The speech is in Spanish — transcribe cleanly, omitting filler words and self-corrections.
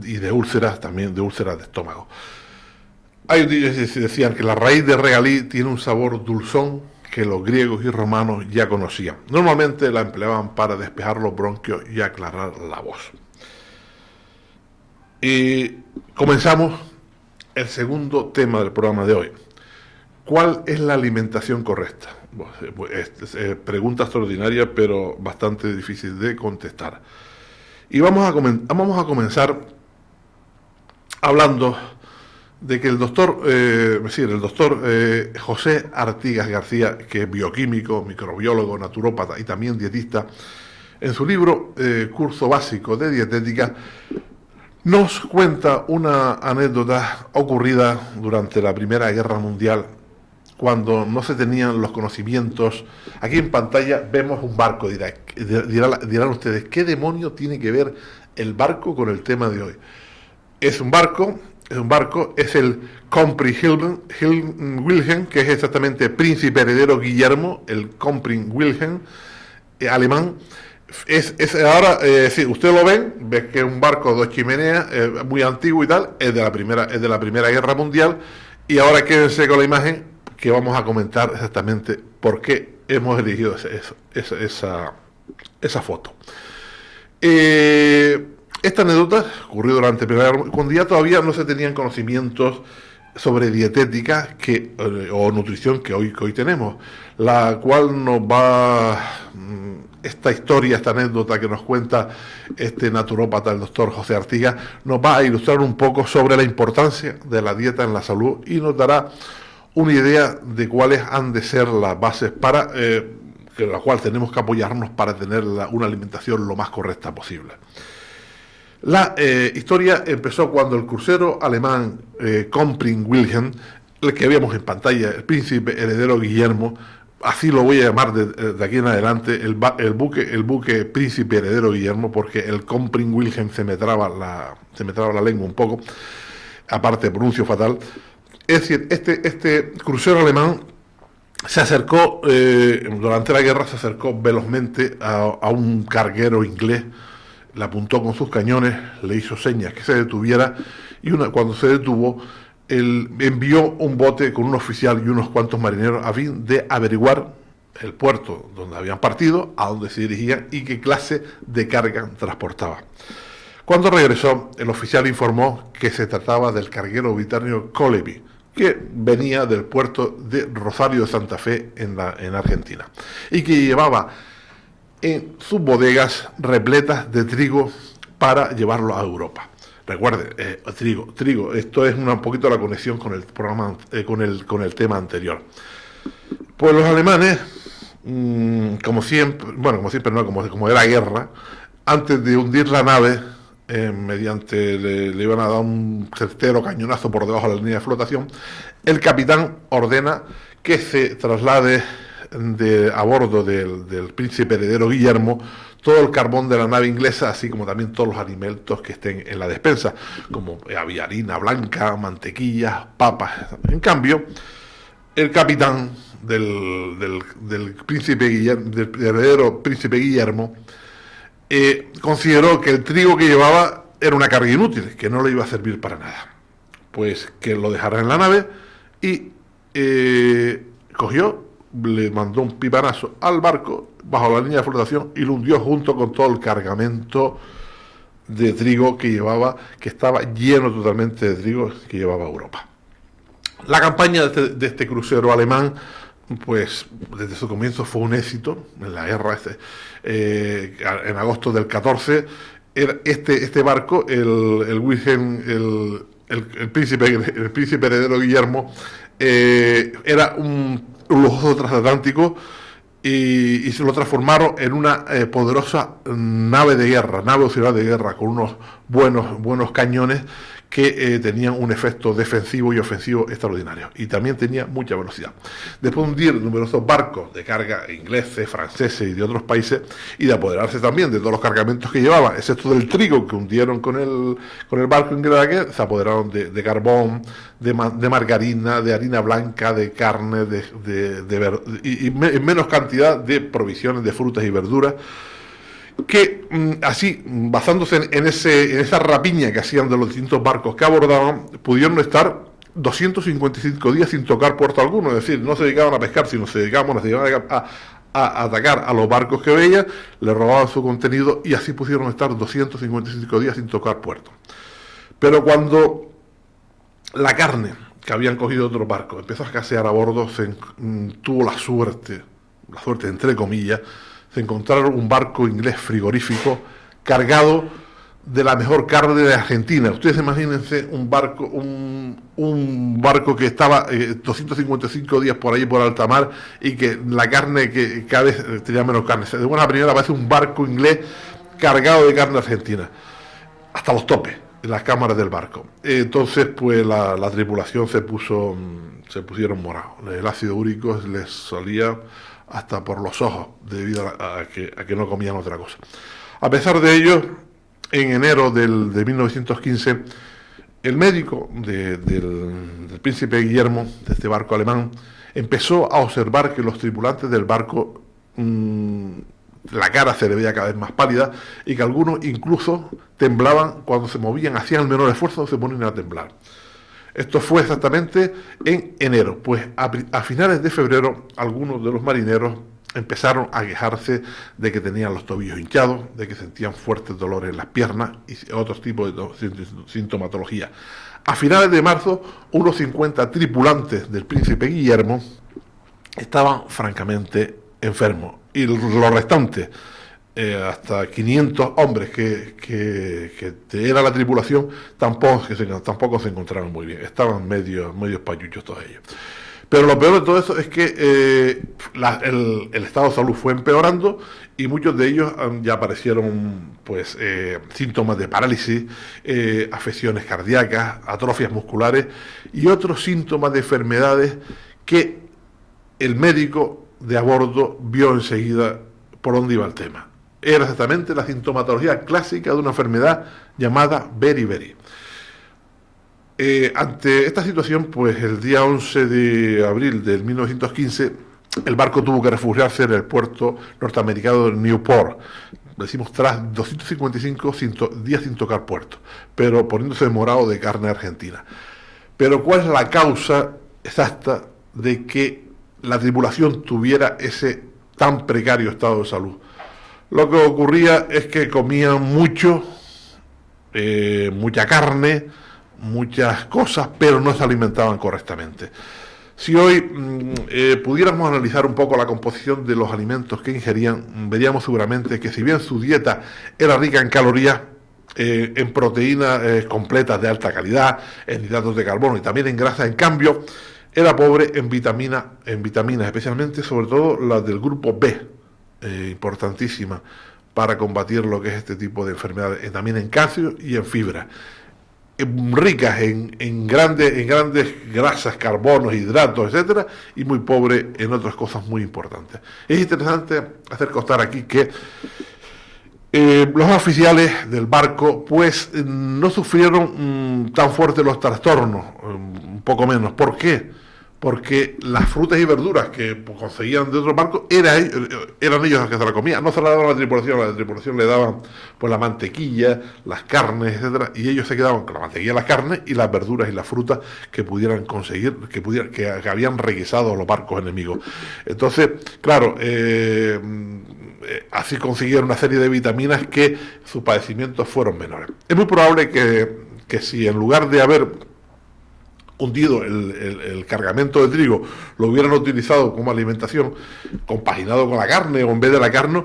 y de úlceras, también de úlceras de estómago. Hay decían que la raíz de regalí tiene un sabor dulzón que los griegos y romanos ya conocían. Normalmente la empleaban para despejar los bronquios y aclarar la voz. Y comenzamos el segundo tema del programa de hoy. ¿Cuál es la alimentación correcta? Pregunta extraordinaria, pero bastante difícil de contestar. Y vamos a comenzar hablando de que el doctor José Artigas García, que es bioquímico, microbiólogo, naturópata y también dietista, en su libro Curso Básico de Dietética, nos cuenta una anécdota ocurrida durante la Primera Guerra Mundial, cuando no se tenían los conocimientos. Aquí en pantalla vemos un barco. Dirán ustedes, ¿qué demonio tiene que ver el barco con el tema de hoy? Es un barco, es el Könpring Wilhelm, que es exactamente Príncipe Heredero Guillermo, el Könpring Wilhelm alemán. Ahora, si usted lo ve que es un barco de 2 chimeneas, muy antiguo y tal, es de la Primera Guerra Mundial. Y ahora quédense con la imagen, que vamos a comentar exactamente por qué hemos elegido esa foto. Esta anécdota ocurrió durante la Primera Guerra, cuando ya todavía no se tenían conocimientos sobre dietética o nutrición que hoy tenemos, la cual nos va, esta historia, esta anécdota que nos cuenta este naturópata, el doctor José Artigas, nos va a ilustrar un poco sobre la importancia de la dieta en la salud y nos dará una idea de cuáles han de ser las bases para la cual tenemos que apoyarnos para tener una alimentación lo más correcta posible. La historia empezó cuando el crucero alemán Könpring Wilhelm, el que vemos en pantalla, el Príncipe Heredero Guillermo, así lo voy a llamar de aquí en adelante, el buque Príncipe Heredero Guillermo, porque el Könpring Wilhelm se me traba la lengua un poco, aparte pronuncio fatal. Es decir, este crucero alemán se acercó, durante la guerra se acercó velozmente a un carguero inglés, le apuntó con sus cañones, le hizo señas que se detuviera, y cuando se detuvo, él envió un bote con un oficial y unos cuantos marineros a fin de averiguar el puerto donde habían partido, a dónde se dirigían y qué clase de carga transportaba. Cuando regresó, el oficial informó que se trataba del carguero británico Coleby, que venía del puerto de Rosario de Santa Fe en Argentina, y que llevaba en sus bodegas repletas de trigo para llevarlo a Europa. Recuerde, trigo, esto es un poquito la conexión con el programa, con el tema anterior. Pues los alemanes, como de la guerra, antes de hundir la nave, le iban a dar un certero cañonazo por debajo de la línea de flotación, el capitán ordena que se traslade a bordo del Príncipe Heredero Guillermo todo el carbón de la nave inglesa, así como también todos los alimentos que estén en la despensa, como había harina blanca, mantequillas, papas. En cambio, el capitán del Príncipe Guillermo, del Heredero Príncipe Guillermo, consideró que el trigo que llevaba era una carga inútil, que no le iba a servir para nada. Pues que lo dejara en la nave y le mandó un pipanazo al barco bajo la línea de flotación y lo hundió junto con todo el cargamento de trigo que llevaba, que estaba lleno totalmente de trigo que llevaba a Europa. La campaña de este crucero alemán, pues desde su comienzo fue un éxito en la guerra. En agosto del 14, este barco, el Wilhelm, el príncipe heredero Guillermo, era un lujoso transatlántico y se lo transformaron en una poderosa nave auxiliar de guerra con unos buenos cañones que tenían un efecto defensivo y ofensivo extraordinario, y también tenía mucha velocidad. Después de hundir numerosos barcos de carga ingleses, franceses y de otros países, y de apoderarse también de todos los cargamentos que llevaban, excepto del trigo que hundieron con el barco inglés, se apoderaron de carbón, de margarina, de harina blanca, de carne, y en menos cantidad de provisiones de frutas y verduras. que así, basándose en esa rapiña que hacían de los distintos barcos que abordaban, pudieron estar 255 días sin tocar puerto alguno, es decir, no se dedicaban a pescar, sino se dedicaban a atacar a los barcos que veían, le robaban su contenido y así pudieron estar 255 días sin tocar puerto. Pero cuando la carne que habían cogido otros barcos empezó a escasear a bordo, tuvo la suerte entre comillas, se encontraron un barco inglés frigorífico cargado de la mejor carne de Argentina. Ustedes imagínense un barco que estaba 255 días por ahí por alta mar y que la carne que cada vez tenía menos carne. De buena primera parece un barco inglés cargado de carne argentina, hasta los topes, en las cámaras del barco. Entonces, pues la tripulación se pusieron morados. El ácido úrico les salía hasta por los ojos, debido a que no comían otra cosa. A pesar de ello, en enero de 1915, el médico del príncipe Guillermo, de este barco alemán, empezó a observar que los tripulantes del barco, la cara se le veía cada vez más pálida y que algunos incluso temblaban cuando se movían, hacían el menor esfuerzo, se ponían a temblar. Esto fue exactamente en enero, pues a finales de febrero algunos de los marineros empezaron a quejarse de que tenían los tobillos hinchados, de que sentían fuertes dolores en las piernas y otros tipos de sintomatología. A finales de marzo, unos 50 tripulantes del príncipe Guillermo estaban francamente enfermos y los restantes, hasta 500 hombres que era la tripulación, tampoco se encontraban muy bien, estaban medios payuchos todos ellos. Pero lo peor de todo eso es que el estado de salud fue empeorando y muchos de ellos ya aparecieron pues síntomas de parálisis, afecciones cardíacas, atrofias musculares y otros síntomas de enfermedades que el médico de a bordo vio enseguida por dónde iba el tema. Era exactamente la sintomatología clásica de una enfermedad llamada beriberi. Ante esta situación, pues el día 11 de abril de 1915, el barco tuvo que refugiarse en el puerto norteamericano de Newport, decimos tras 255 días sin tocar puerto, pero poniéndose morado de carne argentina. Pero ¿cuál es la causa exacta de que la tripulación tuviera ese tan precario estado de salud? Lo que ocurría es que comían mucho, mucha carne, muchas cosas, pero no se alimentaban correctamente. Si hoy pudiéramos analizar un poco la composición de los alimentos que ingerían, veríamos seguramente que si bien su dieta era rica en calorías, en proteínas completas de alta calidad, en hidratos de carbono y también en grasa, en cambio, era pobre en vitaminas, especialmente sobre todo las del grupo B, importantísima para combatir lo que es este tipo de enfermedades, también en calcio y en fibra, ricas en grandes grasas, carbonos, hidratos, etcétera, y muy pobre en otras cosas muy importantes. Es interesante hacer constar aquí que los oficiales del barco pues no sufrieron tan fuertes los trastornos, un poco menos. ¿Por qué? Porque las frutas y verduras que conseguían de otros barcos eran ellos los que se la comían, no se la daban a la tripulación le daban pues la mantequilla, las carnes, etcétera, y ellos se quedaban con la mantequilla, las carnes y las verduras y las frutas que pudieran conseguir, que habían requisado los barcos enemigos. Entonces, claro, así consiguieron una serie de vitaminas que sus padecimientos fueron menores. Es muy probable que si en lugar de haber hundido el cargamento de trigo, lo hubieran utilizado como alimentación, compaginado con la carne o en vez de la carne,